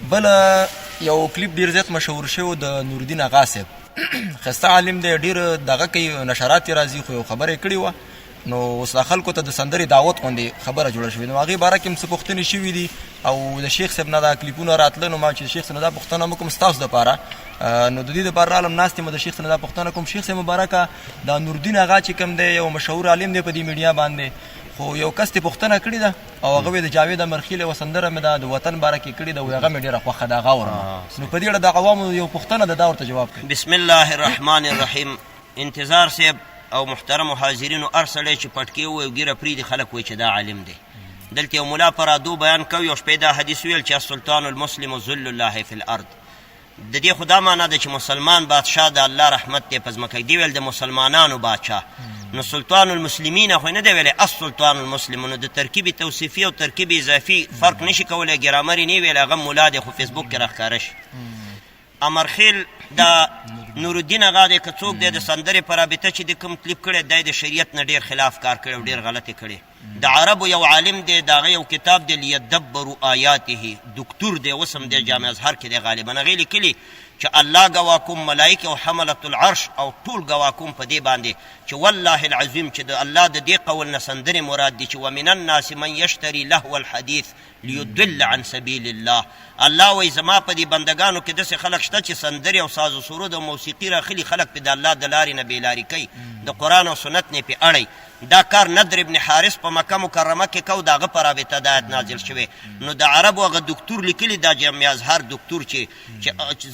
بل یو کلیپ ډیر زیات مشهور شو د نورالدین اغا صاحب خسته عالم دی ډیر دغه کوي نشرات راځي خو یو خبره کړې وه نو اوس خلکو ته د سندرې دعوت غوندې خبره جوړه شوې نو هغې باره کې هم څه پوښتنې شوي دي او د شیخ صاحب نه دا کلیپونه راتله نو ما چې شیخ صاحب نه دا پوښتنه مو کوم ستاسو دپاره نو د دې دپاره رالم ناست یم د شیخ صاحب نه دا پوښتنه کوم شیخ صاحب مبارکه دا نورالدین اغا چې کوم دی یو مشهور عالم دی په دې میډیا باندې خو یو کس ته پوښتنه کړې ده او هغه د جاوید امرخیل یوه سندره مې د وطن باره کې کړې ده او هغه مې ډېره خوښه ده هغه اورم نو په دې اړه د عوامو یو پوښتنه ده دا ورته جواب کوي. بسم الله الرحمن الرحیم. انتظار صاحب او محترم حاضرینو هر سړی چې پټکې ووایي او ګیره پرېږدي خلک وایي چې دا عالم دی. دلته یو ملا پر ادو بیان کوي یو شپې دا حدیث ویل چې السلطان المسلم ذل الله فی الارض. د دې خو دا معنا ده چې مسلمان بادشاه د الله رحمت دی په ځمکه. دی ویل د مسلمانانو بادشاه نو سلطان المسلمین خو نه دی ویلی السلطان المسلم. نو د ترکیب توصیفي او ترکیب اضافي فرق نشي کولی. ګرامر یې نه ویلی هغه ملا دی خو فیسبوک کې راښکاره شي. امرخیل دا نورالدین اغا دی که څوک دی د سندرې په رابطه چې د کوم کلیپ کړی دی د شریعت نه ډېر خلاف کار کړی او ډېر غلطې کړی. د عربو یو عالم دی د هغه یو کتاب دی لیدبروا آیاته دکتور دی اوس هم دی جامع ازهر کې دی غالبا هغې لیکلي چې الله ګوا کوم ملایکې او حملة العرش او ټول ګوا کوم په دې باندې چې والله العظیم چې د الله د دې قول نه سندرې مراد دي چې ومن الناس من یشتري لهو الحدیث لیضل عن سبیل الله. الله وایي زما په دې بندګانو کې داسې خلک شته چې سندرې او ساز و سرود او موسیقي راخلي خلک پې د الله د لارې نه بېلارې کوي د قرآن او سنت نه پې اړی. دا کار ندر ابن حارث په مکه مکرمه کې کو د هغه په رابطه د آیت نازل شوی. نو د عربو هغه دکتور لیکلي دا جامع ازهر دکتور چې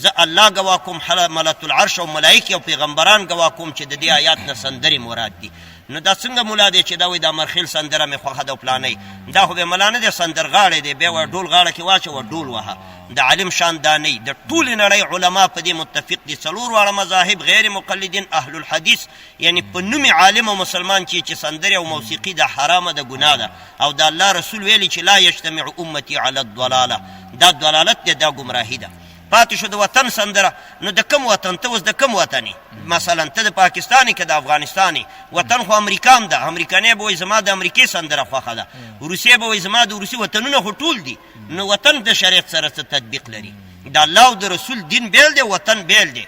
زه الله ګوا کوم حملة العرش او ملایکې او پیغمبران ګوا کوم چې د دې آیات نه سندرې مراد دي. نو دا څنګه ملا دی چې دا وایي د امرخیل سندره مې خوښه ده او پلانۍ. دا خو بیا ملا نه دی سندرغاړی دی بیا وایي ډول غاړه کې واچوه ډول وهه. د عالم شان دا نه د ټولې نړۍ علما په دې متفق دي. څلور واړه مذاهب غیر مقلدین اهل الحدیث یعنی په نوم عالم او مسلمان چې سندرې او موسیقي دا حرامه ده ګناه ده او د الله رسول ویلي چې لا یجتمع امتي علی الضلاله. دا ضلالت دی دا ګمراهي ده. پاتې شو د وطن سندره. نو د کوم وطن ته اوس د کوم وطني مثلا ته د پاکستاني که د افغانستاني وطن خو امریکا هم ده. امریکانۍ به وایي زما د امریکې سندره خوښه ده. روسیې به وایي زما د روسي وطنونه خو ټول دي. نو وطن د شریعت سره څه تطبیق لري؟ د الله او د رسول دین بیل دی وطن بیل دی.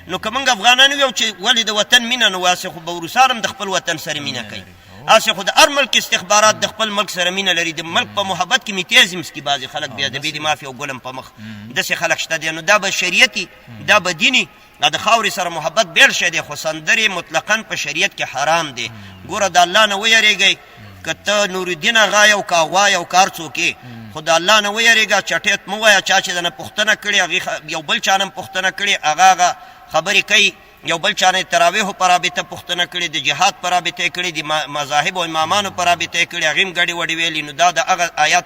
نو که موږ افغانان ویو چې ولې د وطن مینه نو واسې خو به روسان هم د خپل وطن سره مینه کوي. هسې خو د هر ملک استخبارات د خپل ملک سره مینه لري. د ملک په محبت کې میتیزم سکي بعضې خلک بیا د بې دمافي او ګلم په مخ داسې خلک شته دي. نو دا به شریعتي دا به دیني د خاورې سره محبت بیل شی دی خو سندرې مطلقا په شریعت کې حرام دی. ګوره د الله نه ویرېږئ که ته نورالدین اغا یو که اغوا یو که هر څوک یې خو د الله نه ویرېږه. چټیت مه وایه. چا چې دنه پوښتنه کړې هغې یو بل چا نه هم پوښتنه کړې هغه خبرې کوي. یو بل چا نه تراویحو په رابطه پوښتنه کړې د جهاد په رابطه یې کړې د مذاهب او امامانو په رابطه یې کړې هغې هم ګډې وډې ویلي. نو دا د هغه آیات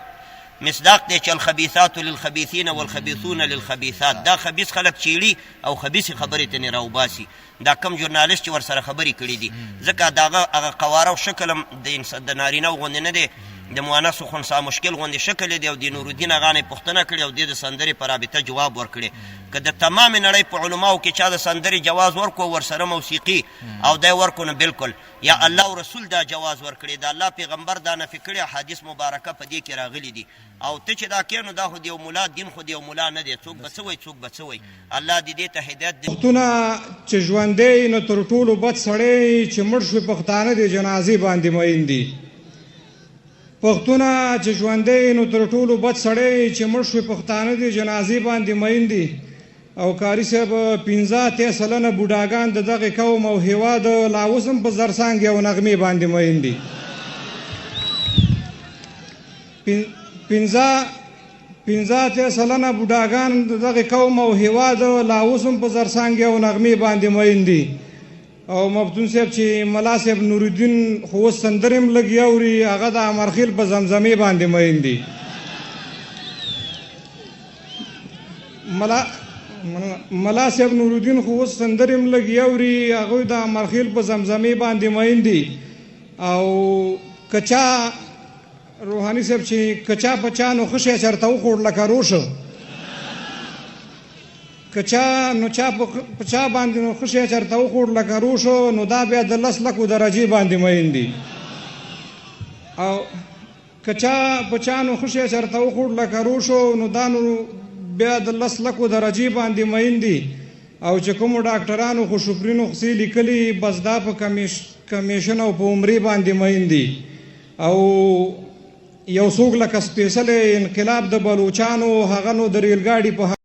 مصداق دی چې الخبیثات للخبیثین والخبیثون للخبیثات. دا خبیث خلک چیړي او خبیثې خبرې ته نه راوباسي. دا کم ژورنالست چې ورسره خبرې کړي دي ځکه د هغه قواره او شکل هم د نارینه غوندې نه دی د مؤنث خنثی مشکل غوندې شکل دی. او د نورالدین اغا نه پوښتنه کړې او د سندرې په رابطه جواب ورکړی. که د تمامې نړۍ په علماو کې چا د سندرې جواز ورکړو ورسره موسیقي او دی ورکړو نو بلکل یا الله او رسول دا جواز ورکړي. د الله پیغمبر دا نفي کړي حدیث مبارکه په دې کې راغلي دي. او ته چې دا کوې نو دا خو د یو ملا دین خو د یو ملا نه دی. څوک به څه وایي څوک به څه وایي. الله دې دې ته هدایت دی. پښتونه چې ژوندی نو تر ټولو بد سړی چې مړ شوي پښتانه د جنازې باندې مین دي. پښتونه چې ژوندی نو تر ټولو بد سړی چې مړ شوي پښتانه د جنازې باندې مین دي. او کاري صاحب 15-13 سلنه بوډاګان د دغه قوم او هیواد لا اوس هم په زرڅانګې او نغمې باندې مین دي. 15-13 سلنه بوډاګان د دغه قوم او هیواد لا اوس هم په زرڅانګې او نغمې باندې مین دي. او مفتون صاحب چې ملا صاحب نورالدین خو اوس سندرې هم لږ اوري هغه د امرخیل په زمزمې باندې مین دي. ملا صاحب نورالدین خو اوس سندرې هم لږ اوري هغوی د امرخیل په زمزمې باندې مین دي. او کچا روحاني صاحب چې کچا پچا نو ښه شی چېرته وخوړ لکه روشه کچا نو چا په چا باندې نو ښه شی چېرته وخوړ لکه روشه نو دا بیا د 10 لکو درجې باندې مین دي. او کچا په چا نو ښه شی چېرته وخوړ لکه روشه نو دا نو بیا د 10 لکو درجې باندې مین دي او چې کومو ډاکټرانو خو شپرینو خسي لیکلي بس دا په کمیشن او په عمرې باندې مین دي او یو څوک لکه سپېڅلی انقلاب د بلوچانو هغه نو د ریل ګاډي په